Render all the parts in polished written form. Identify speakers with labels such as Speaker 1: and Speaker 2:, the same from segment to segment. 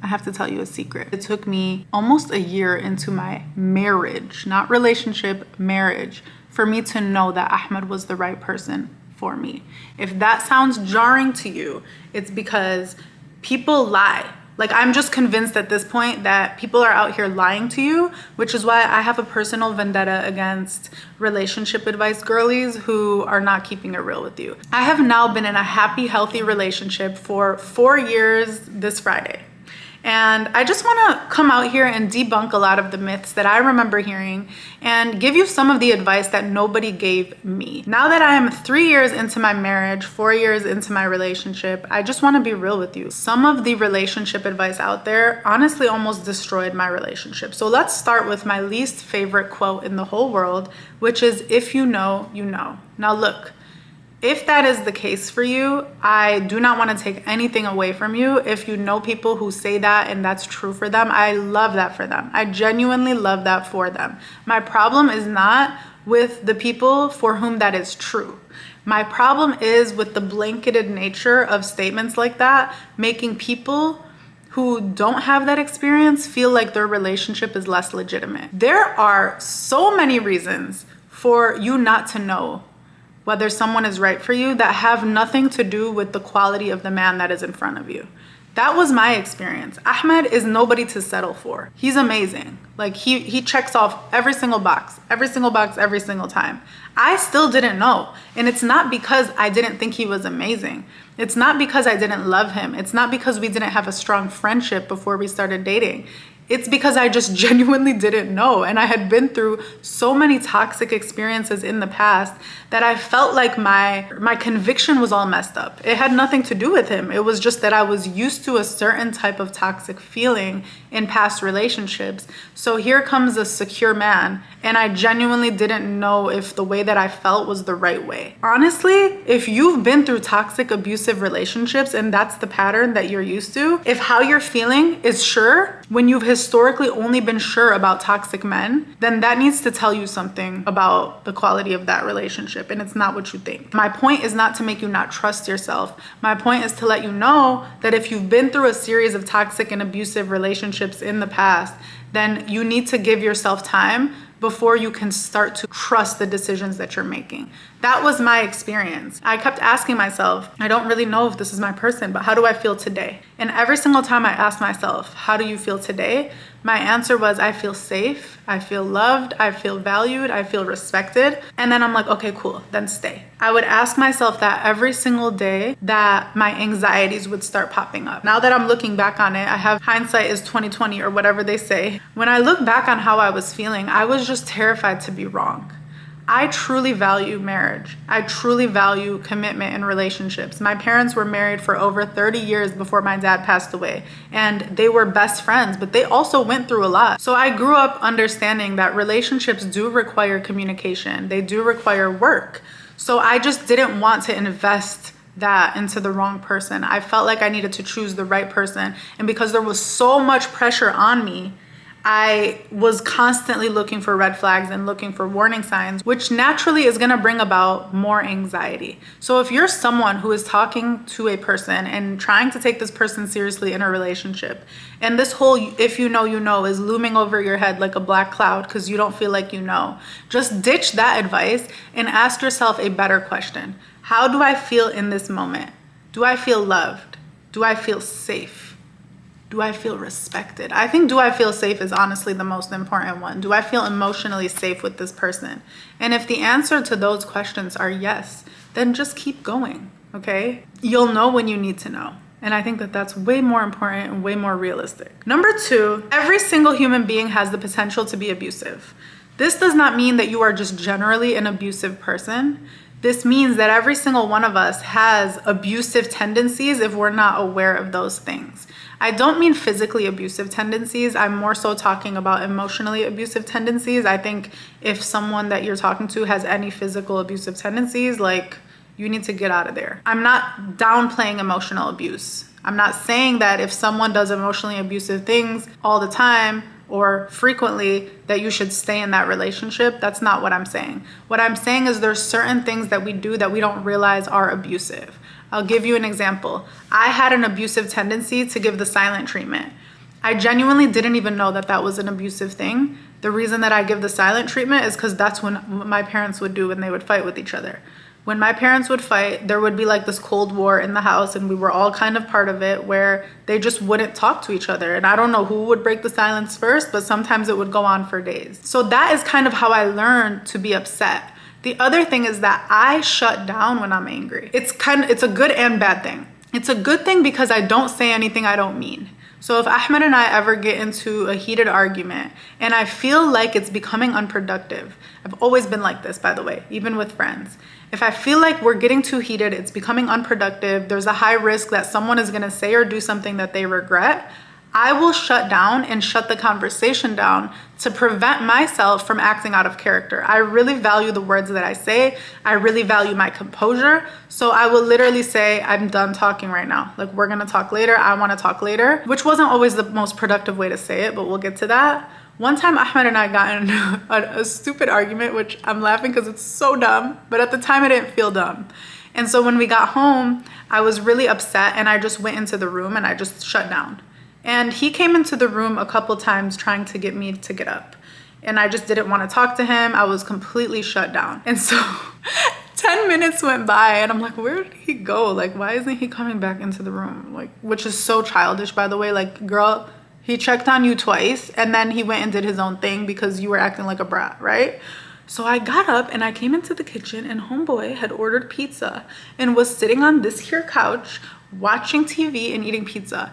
Speaker 1: I have to tell you a secret. It took me almost a year into my marriage, not relationship, marriage, for me to know that Ahmed was the right person for me. If that sounds jarring to you, it's because people lie. Like, I'm just convinced at this point that people are out here lying to you, which is why I have a personal vendetta against relationship advice girlies who are not keeping it real with you. I have now been in a happy, healthy relationship for 4 years this Friday. And I just want to come out here and debunk a lot of the myths that I remember hearing and give you some of the advice that nobody gave me. Now that I am 3 years into my marriage, 4 years into my relationship, I just want to be real with you. Some of the relationship advice out there honestly almost destroyed my relationship. So let's start with my least favorite quote in the whole world, which is, "If you know, you know." Now look, if that is the case for you, I do not want to take anything away from you. If you know people who say that and that's true for them, I love that for them. I genuinely love that for them. My problem is not with the people for whom that is true. My problem is with the blanketed nature of statements like that, making people who don't have that experience feel like their relationship is less legitimate. There are so many reasons for you not to know whether someone is right for you that have nothing to do with the quality of the man that is in front of you. That was my experience. Ahmed is nobody to settle for. He's amazing. Like, he checks off every single box, every single time. I still didn't know. And it's not because I didn't think he was amazing. It's not because I didn't love him. It's not because we didn't have a strong friendship before we started dating. It's because I just genuinely didn't know. And I had been through so many toxic experiences in the past that I felt like my conviction was all messed up. It had nothing to do with him. It was just that I was used to a certain type of toxic feeling in past relationships. So here comes a secure man, and I genuinely didn't know if the way that I felt was the right way. Honestly, if you've been through toxic, abusive relationships and that's the pattern that you're used to, if how you're feeling is sure when you've historically only been sure about toxic men, then that needs to tell you something about the quality of that relationship, and it's not what you think. My point is not to make you not trust yourself. My point is to let you know that if you've been through a series of toxic and abusive relationships in the past, then you need to give yourself time before you can start to trust the decisions that you're making. That was my experience. I kept asking myself, I don't really know if this is my person, but how do I feel today? And every single time I asked myself, how do you feel today? My answer was, I feel safe, I feel loved, I feel valued, I feel respected. And then I'm like, okay, cool, then stay. I would ask myself that every single day that my anxieties would start popping up. Now that I'm looking back on it, I have hindsight is 20/20 or whatever they say. When I look back on how I was feeling, I was just terrified to be wrong. I truly value marriage. I truly value commitment in relationships. My parents were married for over 30 years before my dad passed away, and they were best friends, but they also went through a lot. So I grew up understanding that relationships do require communication. They do require work. So I just didn't want to invest that into the wrong person. I felt like I needed to choose the right person. And because there was so much pressure on me, I was constantly looking for red flags and looking for warning signs, which naturally is gonna bring about more anxiety. So if you're someone who is talking to a person and trying to take this person seriously in a relationship, and this whole "if you know, you know" is looming over your head like a black cloud because you don't feel like you know, just ditch that advice and ask yourself a better question. How do I feel in this moment? Do I feel loved? Do I feel safe? Do I feel respected? I think do I feel safe is honestly the most important one. Do I feel emotionally safe with this person? And if the answer to those questions are yes, then just keep going, okay? You'll know when you need to know. And I think that that's way more important and way more realistic. Number 2, every single human being has the potential to be abusive. This does not mean that you are just generally an abusive person. This means that every single one of us has abusive tendencies if we're not aware of those things. I don't mean physically abusive tendencies. I'm more so talking about emotionally abusive tendencies. I think if someone that you're talking to has any physical abusive tendencies, like, you need to get out of there. I'm not downplaying emotional abuse. I'm not saying that if someone does emotionally abusive things all the time or frequently that you should stay in that relationship. That's not what I'm saying. What I'm saying is there's certain things that we do that we don't realize are abusive. I'll give you an example. I had an abusive tendency to give the silent treatment. I genuinely didn't even know that that was an abusive thing. The reason that I give the silent treatment is because that's what my parents would do when they would fight with each other. When my parents would fight, there would be like this Cold War in the house, and we were all kind of part of it, where they just wouldn't talk to each other. And I don't know who would break the silence first, but sometimes it would go on for days. So that is kind of how I learned to be upset. The other thing is that I shut down when I'm angry. It's a good and bad thing. It's a good thing because I don't say anything I don't mean. So if Ahmed and I ever get into a heated argument and I feel like it's becoming unproductive, I've always been like this, by the way, even with friends. If I feel like we're getting too heated, it's becoming unproductive, there's a high risk that someone is gonna say or do something that they regret, I will shut down and shut the conversation down to prevent myself from acting out of character. I really value the words that I say. I really value my composure. So I will literally say, I'm done talking right now. Like, we're gonna talk later. I wanna talk later, which wasn't always the most productive way to say it, but we'll get to that. One time Ahmed and I got in a stupid argument, which I'm laughing because it's so dumb, but at the time it didn't feel dumb. And so when we got home, I was really upset and I just went into the room and I just shut down. And he came into the room a couple times trying to get me to get up. And I just didn't want to talk to him. I was completely shut down. And so 10 minutes went by and I'm like, where did he go? Like, why isn't he coming back into the room? Like, which is so childish, by the way. Like, girl, he checked on you twice and then he went and did his own thing because you were acting like a brat, right? So I got up and I came into the kitchen and homeboy had ordered pizza and was sitting on this here couch watching TV and eating pizza.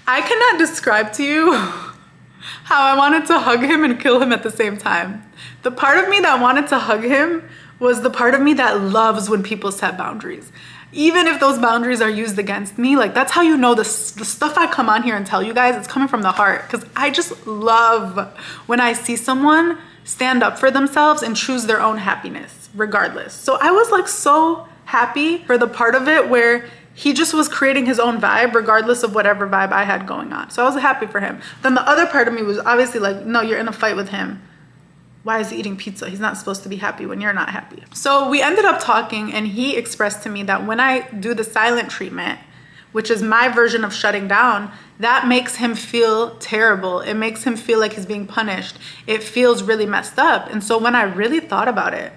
Speaker 1: I cannot describe to you how I wanted to hug him and kill him at the same time. The part of me that wanted to hug him was the part of me that loves when people set boundaries. Even if those boundaries are used against me, like, that's how you know the stuff I come on here and tell you guys, it's coming from the heart. Because I just love when I see someone stand up for themselves and choose their own happiness, regardless. So I was like so happy for the part of it where he just was creating his own vibe regardless of whatever vibe I had going on. So I was happy for him. Then the other part of me was obviously like, no, you're in a fight with him. Why is he eating pizza? He's not supposed to be happy when you're not happy. So we ended up talking and he expressed to me that when I do the silent treatment, which is my version of shutting down, that makes him feel terrible. It makes him feel like he's being punished. It feels really messed up. And so when I really thought about it,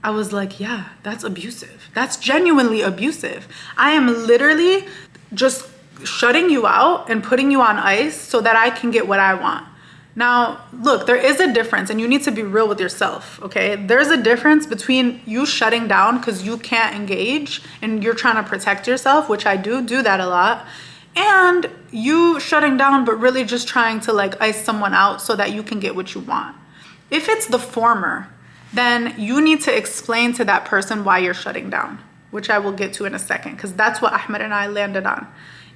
Speaker 1: I was like, yeah, that's abusive. That's genuinely abusive. I am literally just shutting you out and putting you on ice so that I can get what I want. Now, look, there is a difference and you need to be real with yourself, okay? There's a difference between you shutting down because you can't engage and you're trying to protect yourself, which I do that a lot, and you shutting down but really just trying to like ice someone out so that you can get what you want. If it's the former, then you need to explain to that person why you're shutting down, which I will get to in a second, because that's what Ahmed and I landed on.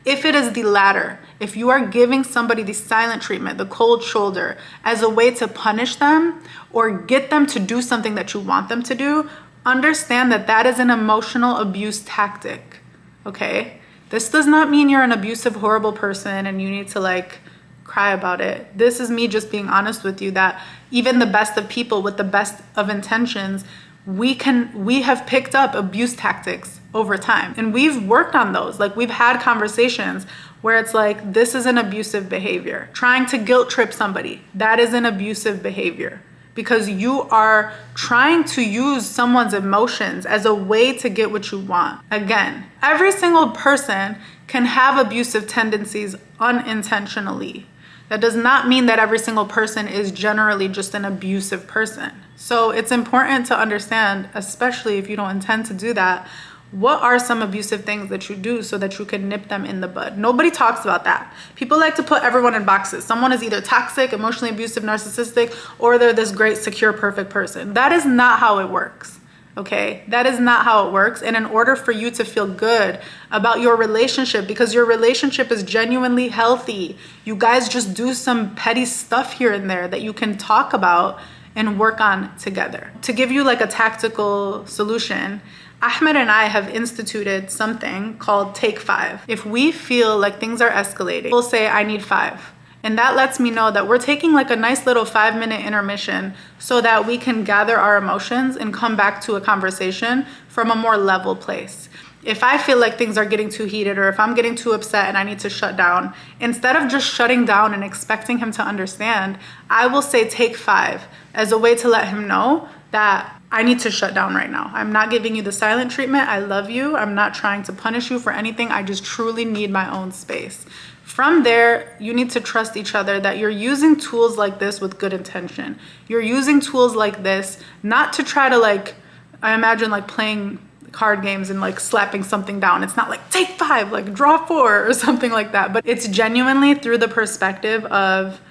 Speaker 1: If it is the latter, if you are giving somebody the silent treatment, the cold shoulder, as a way to punish them or get them to do something that you want them to do, understand that that is an emotional abuse tactic, okay? This does not mean you're an abusive, horrible person and you need to like cry about it. This is me just being honest with you that even the best of people with the best of intentions, we have picked up abuse tactics over time and we've worked on those. Like, we've had conversations where it's like, this is an abusive behavior. Trying to guilt trip somebody, that is an abusive behavior because you are trying to use someone's emotions as a way to get what you want. Again, every single person can have abusive tendencies unintentionally. That does not mean that every single person is generally just an abusive person. So it's important to understand, especially if you don't intend to do that, what are some abusive things that you do so that you can nip them in the bud? Nobody talks about that. People like to put everyone in boxes. Someone is either toxic, emotionally abusive, narcissistic, or they're this great, secure, perfect person. That is not how it works. Okay, that is not how it works. And in order for you to feel good about your relationship, because your relationship is genuinely healthy, you guys just do some petty stuff here and there that you can talk about and work on together. To give you like a tactical solution, Ahmed and I have instituted something called Take 5. If we feel like things are escalating, we'll say, I need 5. And that lets me know that we're taking like a nice little 5-minute intermission so that we can gather our emotions and come back to a conversation from a more level place. If I feel like things are getting too heated, or if I'm getting too upset and I need to shut down, instead of just shutting down and expecting him to understand, I will say take 5 as a way to let him know that I need to shut down right now. I'm not giving you the silent treatment. I love you. I'm not trying to punish you for anything. I just truly need my own space. From there, you need to trust each other that you're using tools like this with good intention. You're using tools like this not to try to, like, I imagine like playing card games and like slapping something down. It's not like take 5, like draw 4 or something like that. But it's genuinely through the perspective of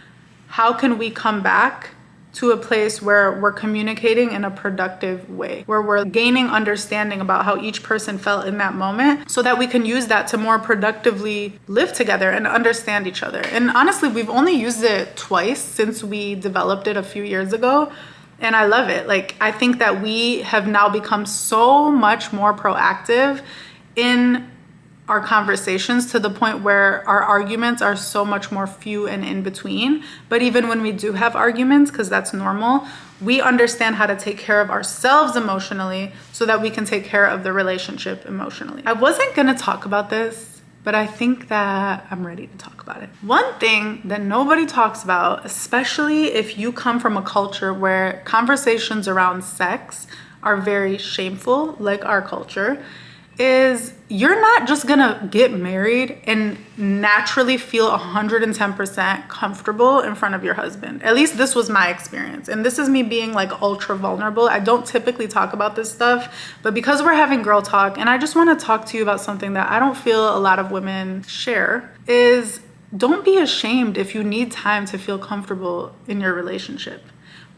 Speaker 1: how can we come back to a place where we're communicating in a productive way, where we're gaining understanding about how each person felt in that moment, so that we can use that to more productively live together and understand each other. And honestly, we've only used it twice since we developed it a few years ago. And I love it. Like, I think that we have now become so much more proactive in our conversations, to the point where our arguments are so much more few and in between. But even when we do have arguments, because that's normal, we understand how to take care of ourselves emotionally so that we can take care of the relationship emotionally. I wasn't gonna talk about this, but I think that I'm ready to talk about it. One thing that nobody talks about, especially if you come from a culture where conversations around sex are very shameful, like our culture, is you're not just gonna get married and naturally feel 110% comfortable in front of your husband. At least this was my experience. And this is me being like ultra vulnerable. I don't typically talk about this stuff, but because we're having girl talk, and I just wanna talk to you about something that I don't feel a lot of women share, is don't be ashamed if you need time to feel comfortable in your relationship.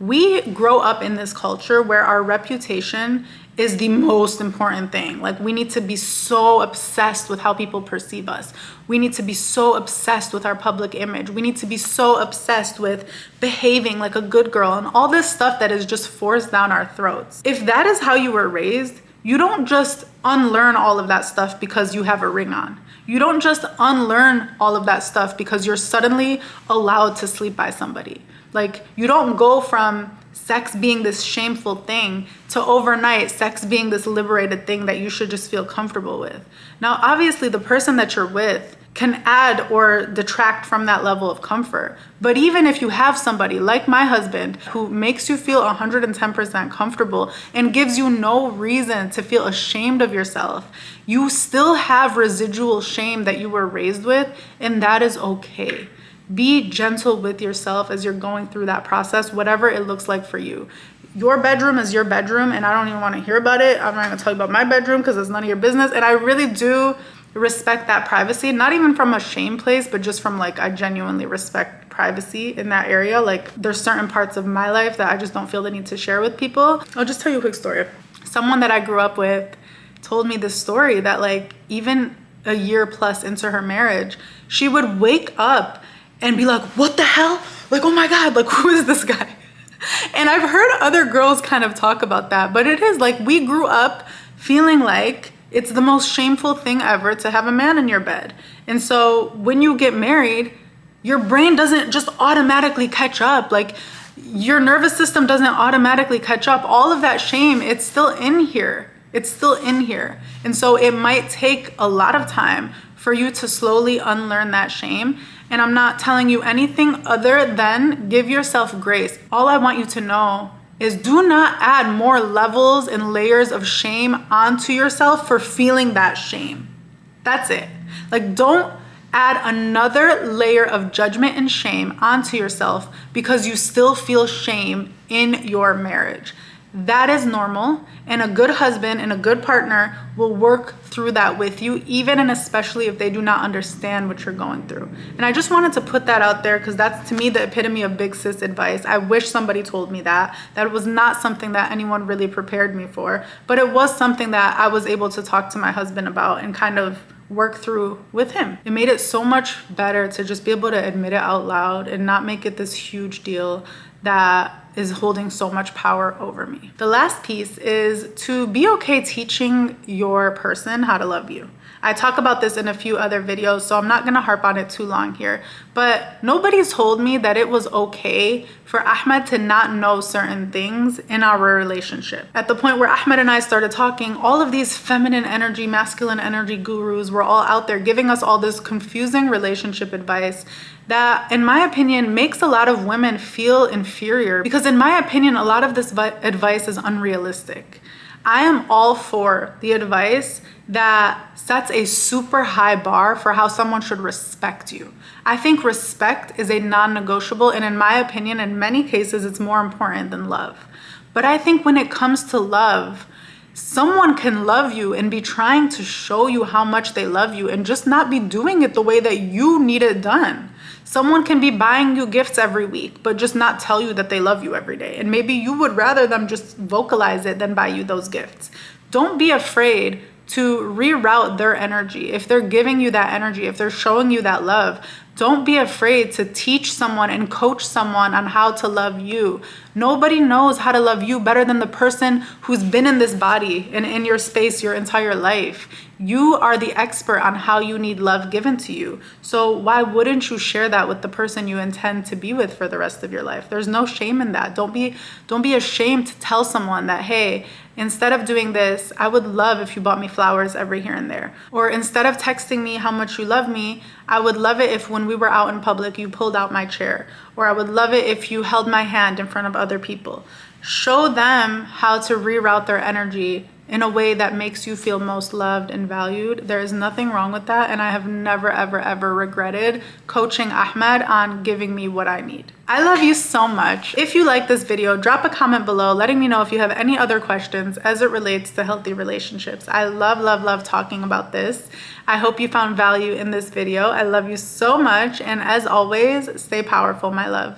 Speaker 1: We grow up in this culture where our reputation is the most important thing. Like, we need to be so obsessed with how people perceive us. We need to be so obsessed with our public image. We need to be so obsessed with behaving like a good girl and all this stuff that is just forced down our throats. If that is how you were raised, you don't just unlearn all of that stuff because you have a ring on. You don't just unlearn all of that stuff because you're suddenly allowed to sleep by somebody. Like, you don't go from sex being this shameful thing to overnight sex being this liberated thing that you should just feel comfortable with. Now, obviously, the person that you're with can add or detract from that level of comfort. But even if you have somebody like my husband who makes you feel 110% comfortable and gives you no reason to feel ashamed of yourself, you still have residual shame that you were raised with, and that is okay. Be gentle with yourself as you're going through that process, whatever it looks like for you. Your bedroom is your bedroom, and I don't even want to hear about it. I'm not going to tell you about my bedroom because it's none of your business. And I really do respect that privacy, not even from a shame place, but just from like, I genuinely respect privacy in that area. Like, there's certain parts of my life that I just don't feel the need to share with people. I'll just tell you a quick story. Someone that I grew up with told me this story that, like, even a year plus into her marriage, she would wake up and be like, what the hell? Like, oh my God, like, who is this guy? And I've heard other girls kind of talk about that, but it is like, we grew up feeling like it's the most shameful thing ever to have a man in your bed. And so when you get married, your brain doesn't just automatically catch up. Like, your nervous system doesn't automatically catch up. All of that shame, it's still in here. It's still in here. And so it might take a lot of time for you to slowly unlearn that shame. And I'm not telling you anything other than give yourself grace. All I want you to know is do not add more levels and layers of shame onto yourself for feeling that shame. That's it. Like, don't add another layer of judgment and shame onto yourself because you still feel shame in your marriage. That is normal, and a good husband and a good partner will work through that with you, even and especially if they do not understand what you're going through. And I just wanted to put that out there because that's, to me, the epitome of big sis advice. I wish somebody told me that. That was not something that anyone really prepared me for, but it was something that I was able to talk to my husband about and kind of work through with him. It made it so much better to just be able to admit it out loud and not make it this huge deal that is holding so much power over me. The last piece is to be okay teaching your person how to love you. I talk about this in a few other videos, so I'm not gonna harp on it too long here. But nobody's told me that it was okay for Ahmed to not know certain things in our relationship. At the point where Ahmed and I started talking, all of these feminine energy, masculine energy gurus were all out there giving us all this confusing relationship advice that, in my opinion, makes a lot of women feel inferior, because in my opinion, a lot of this advice is unrealistic. I am all for the advice that sets a super high bar for how someone should respect you. I think respect is a non-negotiable, and in my opinion, in many cases, it's more important than love. But I think when it comes to love, someone can love you and be trying to show you how much they love you and just not be doing it the way that you need it done. Someone can be buying you gifts every week, but just not tell you that they love you every day. And maybe you would rather them just vocalize it than buy you those gifts. Don't be afraid to reroute their energy. If they're giving you that energy, if they're showing you that love, don't be afraid to teach someone and coach someone on how to love you. Nobody knows how to love you better than the person who's been in this body and in your space your entire life. You are the expert on how you need love given to you. So why wouldn't you share that with the person you intend to be with for the rest of your life? There's no shame in that. Don't be ashamed to tell someone that, hey, instead of doing this, I would love if you bought me flowers every here and there. Or instead of texting me how much you love me, I would love it if when we were out in public, you pulled out my chair. Or I would love it if you held my hand in front of other people. Show them how to reroute their energy in a way that makes you feel most loved and valued. There is nothing wrong with that, and I have never, ever, ever regretted coaching Ahmed on giving me what I need. I love you so much. If you like this video, drop a comment below letting me know if you have any other questions as it relates to healthy relationships. I love, love, love talking about this. I hope you found value in this video. I love you so much, and as always, stay powerful, my loves.